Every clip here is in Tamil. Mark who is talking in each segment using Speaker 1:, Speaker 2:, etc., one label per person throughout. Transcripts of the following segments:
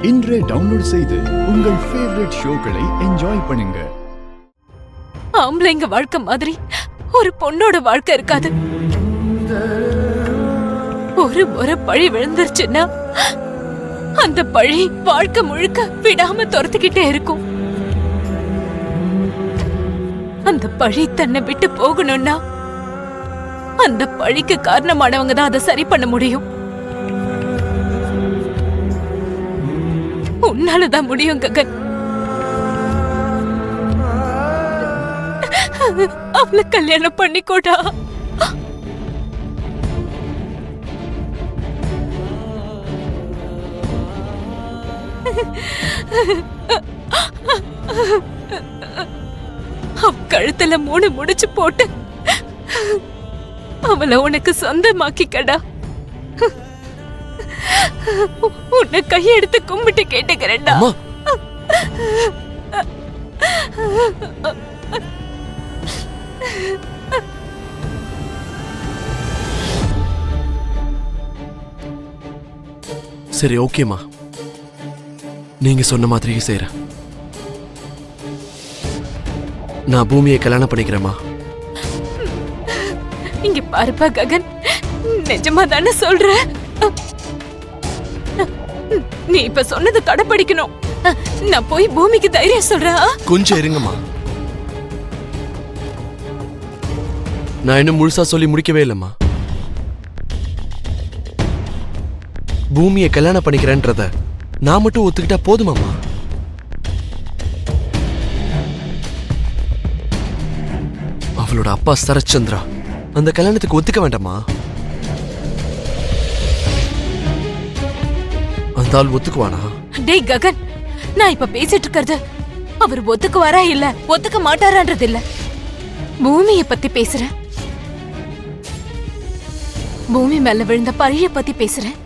Speaker 1: இன்றே டவுன்லோட் செய்து உங்கள் ஃபேவரட் ஷோக்களை என்ஜாய் பண்ணுங்க.
Speaker 2: ஆம்பளைங்க வாழ்க்கை மாதிரி ஒரு பொண்ணோட வாழ்க்கை இருக்காது. ஒரு முறை பழி விழுந்துருச்சுன்னா அந்த பழி வாழ்க்கை முழுக்க விடாம துரத்துக்கிட்டே இருக்கும். அந்த பழி தன்னை விட்டு போகணும்னா அந்த பழிக்கு காரணமானவங்க தான் அதை சரி பண்ண முடியும். உன்னாலதான் முடியும் ககன். அவளை கல்யாணம் பண்ணிக்கோடா. அவ கழுத்துல 3 முடிச்சு போட்டு அவளை உனக்கு சொந்தமாக்கிக்கடா. உன்னை கையெடுத்து கும்பிட்டு கேட்டுக்கிறேன்டா.
Speaker 3: சரி, ஓகேமா, நீங்க சொன்ன மாதிரியே செய்றேன். நான் பூமியை கல்யாணம் பண்ணிக்கிறேம்மா.
Speaker 2: இங்க பாருப்பா ககன், நிஜமா தானே சொல்ற? நீ இப்ப சொன்னது கடைப்பிடிக்கணும். நான் போய் பூமிக்கு தைரியம் சொல்றேன்.
Speaker 3: கொஞ்சம் இருங்கம்மா, நான் இன்னும் முழுசா சொல்லி முடிக்கவே இல்லம்மா. பூமியை கல்யாணம் பண்ணிக்கிறேன்றத நான் மட்டும் ஒத்துக்கிட்டா போதுமாமா? அவளோட அப்பா சரச்சந்திரா அந்த கல்யாணத்துக்கு ஒத்துக்க வேண்டாமா? அந்த ஆள் ஒத்துக்குவானா?
Speaker 2: டேய் ககன், நான் இப்ப பேசிட்டு இருக்கிறது அவர் ஒத்துக்குவாரா இல்ல ஒத்துக்க மாட்டாரான்றது இல்ல, பூமியை பத்தி பேசுறேன். பூமி மேல விழுந்த பழிய பத்தி பேசுறேன்.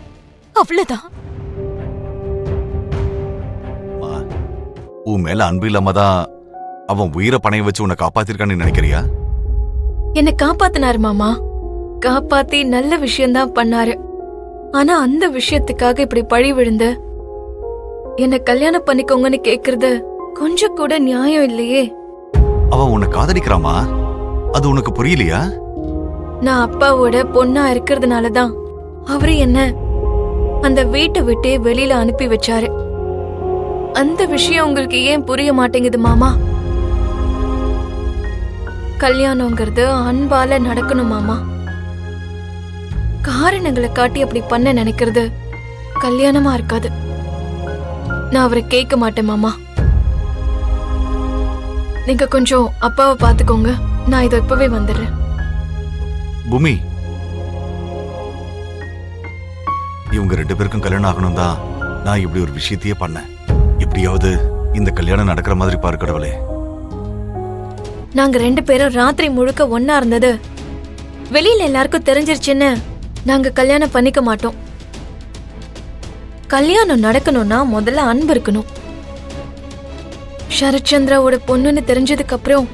Speaker 2: அவ்வளவுதான்.
Speaker 4: உன் மேல அன்பு இல்லாம தான் அவன் உயிரை பணைய வச்சு உன்னை காப்பாத்திருக்கான்னு நினைக்கிறியா?
Speaker 5: என்ன காப்பாத்தினாரு மாமா, காப்பாத்தி நல்ல விஷயம்தான் பண்ணாரு. ஆனா அந்த விஷயத்துக்காக இப்படி பழி விழுந்து என்ன கல்யாணம் பண்ணிக்கோங்கன்னு கேக்குறது கொஞ்சம் கூட நியாயம் இல்லையே.
Speaker 4: அவன் உன்னை காதலிக்கிறாமா? அது உனக்கு புரியலையா?
Speaker 5: நான் அப்பாவோட பொண்ணா இருக்கிறதுனாலதான் அவரு என்ன அந்த வீட்டை விட்டே வெளியில அனுப்பி வச்சாரு. அந்த விஷயம் உங்களுக்கு ஏன் புரிய மாட்டேங்குது மாமா? கல்யாணங்கிறது அன்பால நடக்கணும் மாமா. காரணங்களை காட்டி அப்படி பண்ண நினைக்கிறது கல்யாணமா இருக்காது. நான் அவரை கேட்க மாட்டேன் மாமா. நீங்க கொஞ்சம் அப்பாவை பாத்துக்கோங்க, நான் இதை இப்பவே வந்துடுறேன்.
Speaker 4: பூமி, இவங்க 2 பேருக்கும் கல்யாணம் ஆகணும் தான் நான் இப்படி ஒரு விஷயத்தையே பண்ணேன். எப்படியாவது இந்த கல்யாணம் நடக்கிற மாதிரி பாரு கடவுளே.
Speaker 5: நாங்க 2 பேரும் ராத்திரி முழுக்க ஒன்னா இருந்தது வெளியில எல்லாருக்கும் தெரிஞ்சிருச்சுன்னு நாங்க கல்யாணம் பண்ணிக்க மாட்டோம். கல்யாணம் நடக்கணும்னா முதல்ல அன்பு இருக்கணும். சரத்சந்திராவோட பொண்ணுன்னு தெரிஞ்சதுக்கு அப்புறம்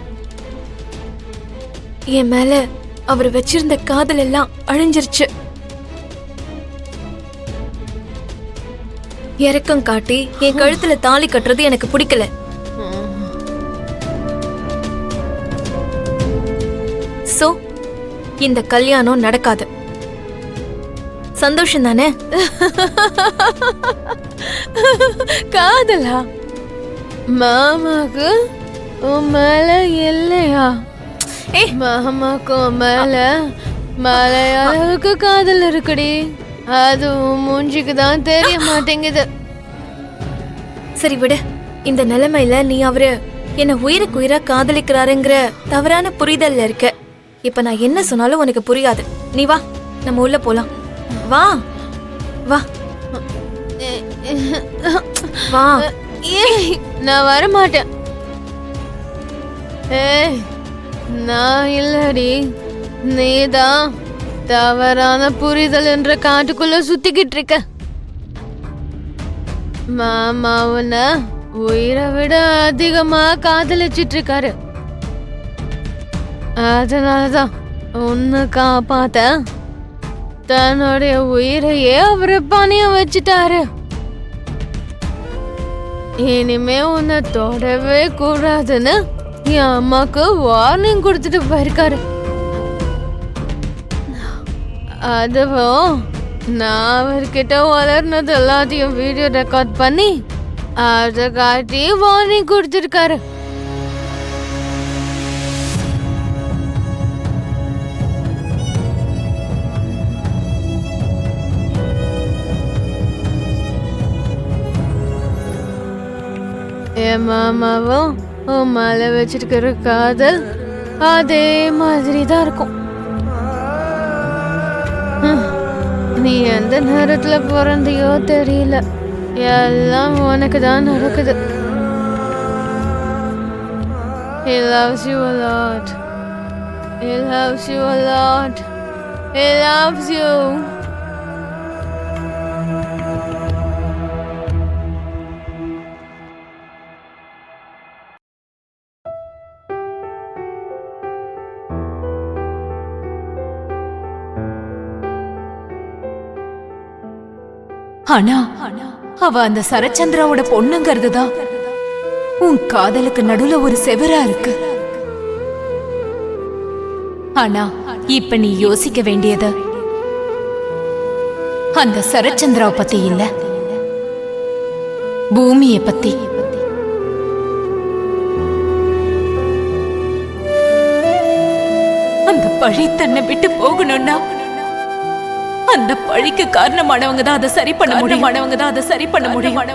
Speaker 5: என் மேல அவர் வச்சிருந்த காதல் எல்லாம் அழிஞ்சிருச்சு. இறக்கம் காட்டி என் கழுத்துல தாலி கட்டுறது எனக்கு பிடிக்கல. சோ இந்த கல்யாணம் நடக்காது. சந்தோஷம் தானே?
Speaker 2: காதலா? மாமாக்கு உன் மேல இல்லையா? மாமாக்கு மேல மலை அளவுக்கு காதல் இருக்குடி. அது மூஞ்சிக்கு தான் தெரிய மாட்டேங்குது.
Speaker 5: சரி விடு. இந்த நிலைமையில நீ அவரு என்ன உயிருக்கு உயிரா காதலிக்கிறாருங்கிற தவறான புரிதல்ல இருக்க. இப்ப நான் என்ன சொன்னாலும் உனக்கு புரியாது. நீ வா, நம்ம உள்ள போலாம். வா வா வா.
Speaker 2: நான் வரமாட்டேன். நான் இல்லடி, நீதான் தவறான புரிதல் என்ற காட்டுக்குள்ள சுத்திக்கிட்டு இருக்க. மாமாவுன உயிரை விட அதிகமா காதலிச்சிட்டு இருக்காரு. அதனாலதான் உன்னை காப்பாத்த தன்னுடைய உயிரையே அவரு பணிய வச்சுட்டாரு.
Speaker 6: இனிமே உன்னை தொடவே கூடாதுன்னு என் அம்மாக்கு வார்னிங் கொடுத்துட்டு போயிருக்காரு. அதுவும் நான் அவர்கிட்ட வளர்னது எல்லாத்தையும் வீடியோ ரெக்கார்ட் பண்ணி அதை காட்டி வார்னிங் கொடுத்துருக்காரு. என் மாமாவும் உன் மேல வச்சிருக்கிற காதல் அதே மாதிரி தான் இருக்கும். நீ எந்த நேரத்துல பிறந்தியோ தெரியல, எல்லாம் உனக்கு தான் நடக்குது. He loves you a lot. He loves you a lot. He loves you.
Speaker 2: ஆனா அவ அந்த சரச்சந்திராவோட பொண்ணுங்கிறது தான் உன் காதலுக்கு நடுவுல ஒரு செவரா இருக்கு. ஆனா இப்ப நீ யோசிக்க வேண்டியது அந்த சரச்சந்திராவை பத்தி இல்ல, பூமியை பத்தி. அந்த பழி தன்னை விட்டு போகணும்னா அந்த பழிக்கு காரணமானவங்க தான் அதை சரி பண்ண முடியும். அதை சரி பண்ண முடியும். அதை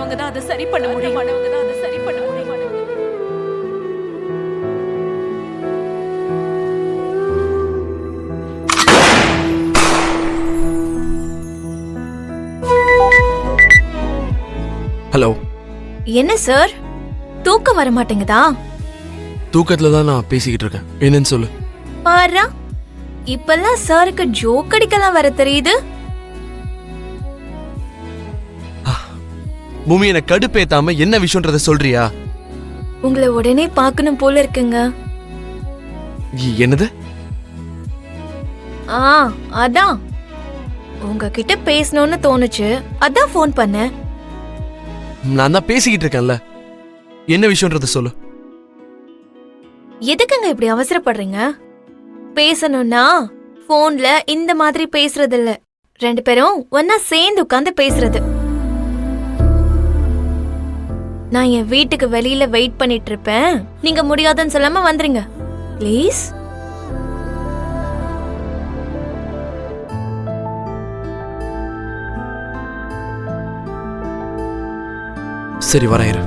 Speaker 2: சரி பண்ண முடியும். அதை சரி பண்ண முடியும்.
Speaker 3: ஹலோ.
Speaker 5: என்ன சார், தூக்கம் வர மாட்டேங்குதா?
Speaker 3: தூக்கத்துல தான் நான் பேசிக்கிட்டு இருக்கேன். என்னன்னு சொல்லு.
Speaker 5: பாரா, இப்பெல்லாம் சாருக்கு ஜோக் அடிக்கலாம் வர தெரியுது.
Speaker 3: பூமி, என்ன கடுப்பேத்தாம என்ன விஷயம்ன்றத சொல்றியா?
Speaker 5: உங்களை உடனே பார்க்கணும் போல இருக்குங்க.
Speaker 3: என்னது?
Speaker 5: அதான் உங்ககிட்ட பேசணும்னு தோணுச்சு, அதான் ஃபோன் பண்ணேன்.
Speaker 3: நான் தான் பேசிக்கிட்டு இருக்கேன்ல, என்ன விஷயம்ன்றத சொல்லு.
Speaker 5: எதுக்குங்க இப்படி அவசரப்படுறீங்க? பேசணும்னா போன்ல இந்த மாதிரி பேசுறது இல்ல, ரெண்டு பேரும் ஒன்னா சேர்ந்து உட்கார்ந்து பேசுறது. நான் என் வீட்டுக்கு வெளியில வெயிட் பண்ணிட்டு இருப்பேன், நீங்க முடியாதுன்னு சொல்லாம வந்துருங்க ப்ளீஸ்.
Speaker 3: சரி, வரேன்.